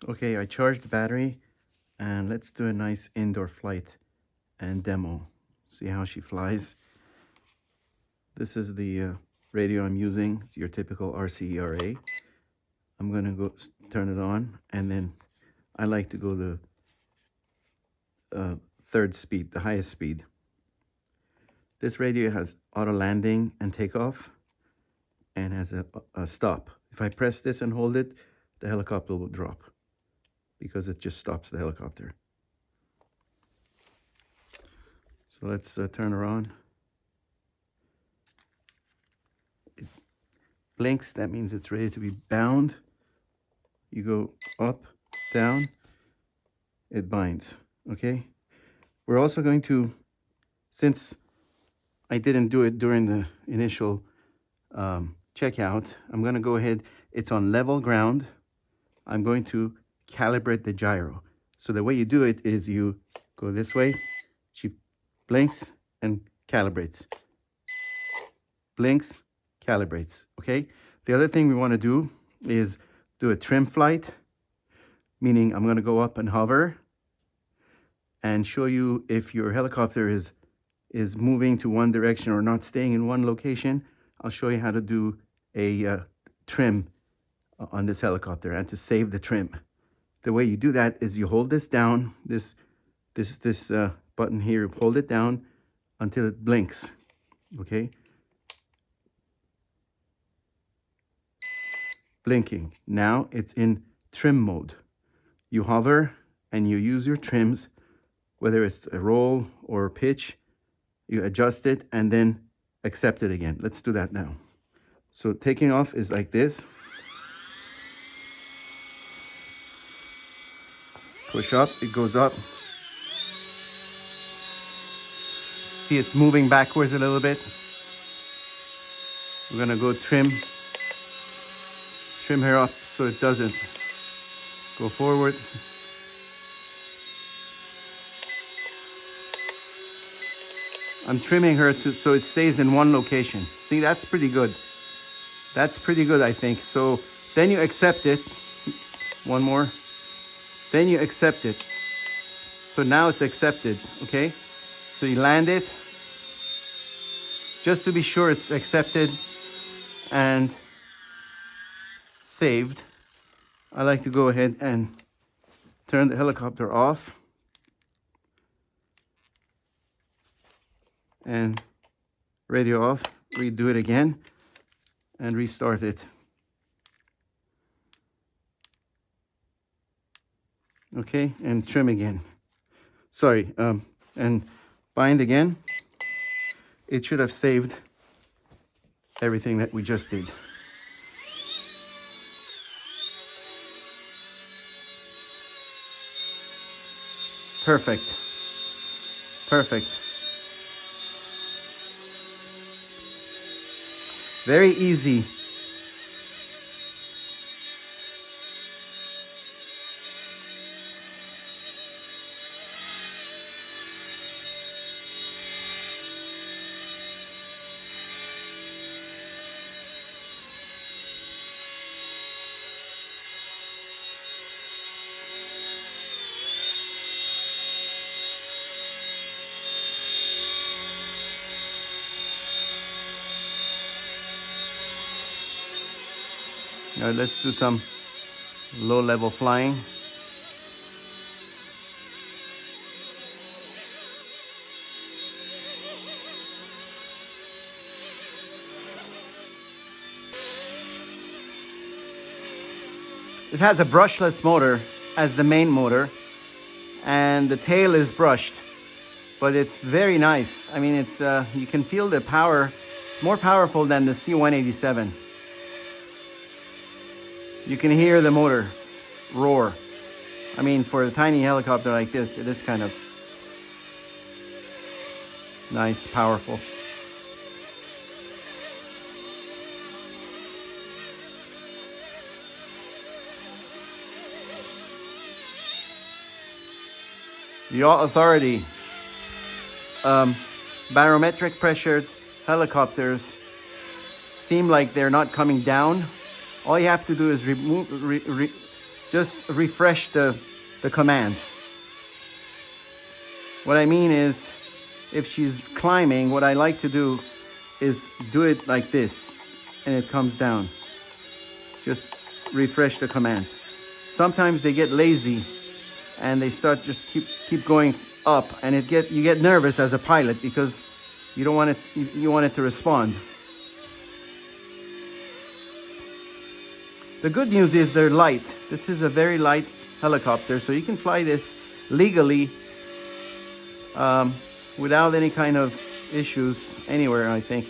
Okay, I charged the battery and let's do a nice indoor flight and demo. See how she flies. This is the radio I'm using. It's your typical RC ERA. I'm gonna go turn it on, and then I like to go the third speed, the highest speed. This radio has auto landing and takeoff and has a stop. If I press this and hold it, the helicopter will drop because it just stops the helicopter. So let's turn her on. It blinks, that means it's ready to be bound. You go up, down, it binds, okay? We're also going to, since I didn't do it during the initial checkout, I'm gonna go ahead, it's on level ground. I'm going to calibrate the gyro. So the way you do it is you go this way, she blinks and calibrates. Blinks, calibrates, okay? The other thing we wanna do is do a trim flight, meaning I'm gonna go up and hover and show you if your helicopter is moving to one direction or not staying in one location. I'll show you how to do a trim on this helicopter and to save the trim. The way you do that is you hold this down, this button here, hold it down until it blinks, okay? Blinking. Now it's in trim mode. You hover and you use your trims, whether it's a roll or pitch, you adjust it and then accept it again. Let's do that now. So taking off is like this. Push up, it goes up. See, it's moving backwards a little bit. We're gonna go trim her up so it doesn't go forward. I'm trimming her so it stays in one location. See, that's pretty good. That's pretty good, I think. So then you accept it. One more. Then you accept it. So now it's accepted, okay? So you land it. Just to be sure it's accepted and saved, I like to go ahead and turn the helicopter off and radio off, redo it again and restart it. Okay, and trim again. Sorry, and bind again. It should have saved everything that we just did. Perfect. Perfect. Very easy. Now let's do some low-level flying. It has a brushless motor as the main motor, and the tail is brushed, but it's very nice. I mean, it's you can feel the power, more powerful than the C187. You can hear the motor roar. I mean, for a tiny helicopter like this, it is kind of nice, powerful. The Authority barometric pressured helicopters seem like they're not coming down. All you have to do is just refresh the command. What I mean is, if she's climbing, what I like to do is do it like this, and it comes down. Just refresh the command. Sometimes they get lazy, and they start just keep going up, and you get nervous as a pilot because you don't want it. You want it to respond. The good news is they're light. This is a very light helicopter, so you can fly this legally without any kind of issues anywhere, I think,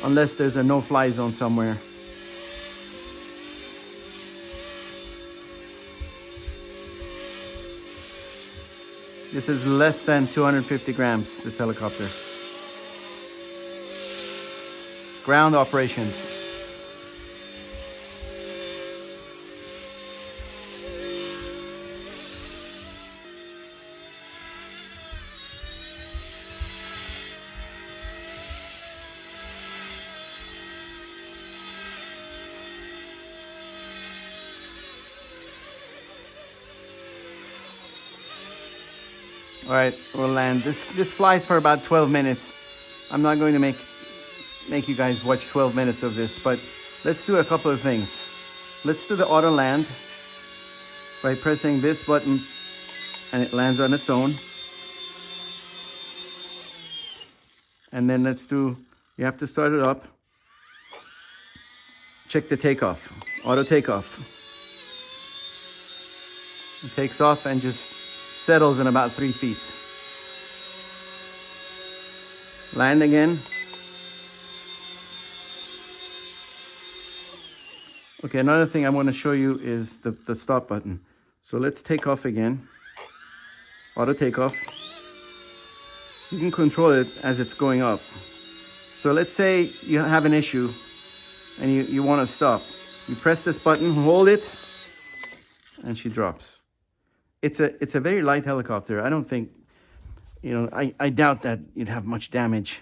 unless there's a no-fly zone somewhere. This is less than 250 grams, this helicopter. Ground operations. All right, we'll land. This flies for about 12 minutes. I'm not going to make you guys watch 12 minutes of this, but let's do a couple of things. Let's do the auto land by pressing this button, and it lands on its own. And then you have to start it up. Check the takeoff, auto takeoff. It takes off and just settles in about 3 feet. Land again. Okay, another thing I want to show you is the stop button. So let's take off again. Auto takeoff. You can control it as it's going up. So let's say you have an issue and you want to stop. You press this button, hold it, and she drops. It's a very light helicopter. I don't think, I doubt that you'd have much damage.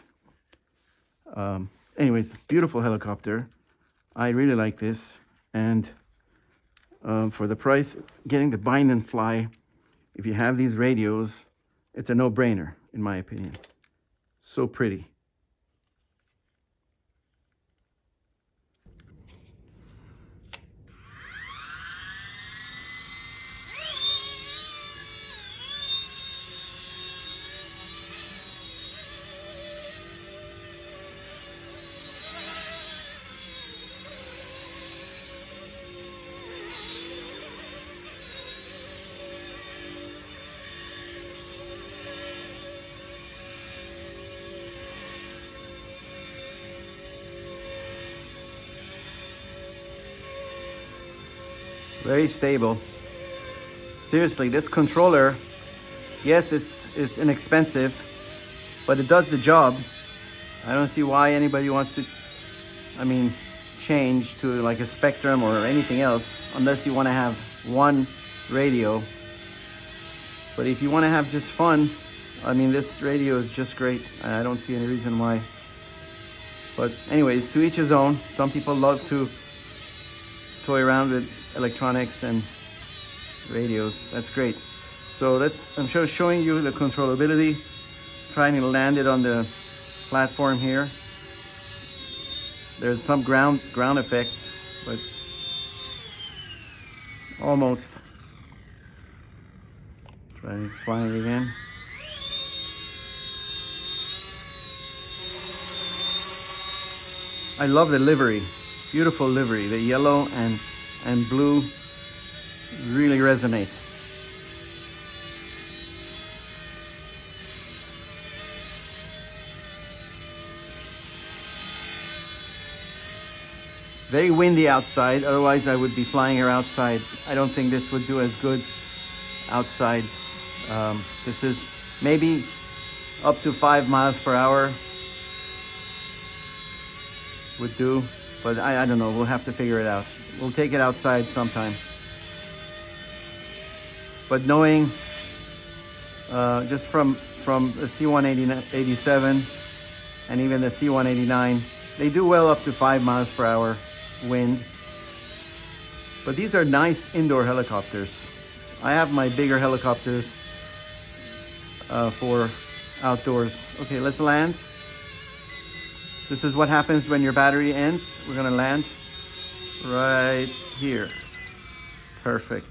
Anyways, beautiful helicopter. I really like this. And for the price, getting the bind and fly, if you have these radios, it's a no-brainer, in my opinion. So pretty. Very stable. Seriously, this controller, yes, it's inexpensive, but it does the job. I don't see why anybody wants to, change to like a Spectrum or anything else, unless you want to have one radio. But if you want to have just fun, this radio is just great. I don't see any reason why. But anyways, to each his own. Some people love to toy around with electronics and radios. That's great. So I'm showing you the controllability, trying to land it on the platform here. There's some ground effect, but almost. Try flying again. I love the livery. Beautiful livery. The yellow and blue really resonate. Very windy outside, otherwise I would be flying her outside. I don't think this would do as good outside. This is maybe up to 5 miles per hour would do, but I don't know, we'll have to figure it out. We'll take it outside sometime. But knowing just from the C187 and even the C189, they do well up to 5 miles per hour wind. But these are nice indoor helicopters. I have my bigger helicopters for outdoors. Okay, let's land. This is what happens when your battery ends. We're gonna land right here. Perfect.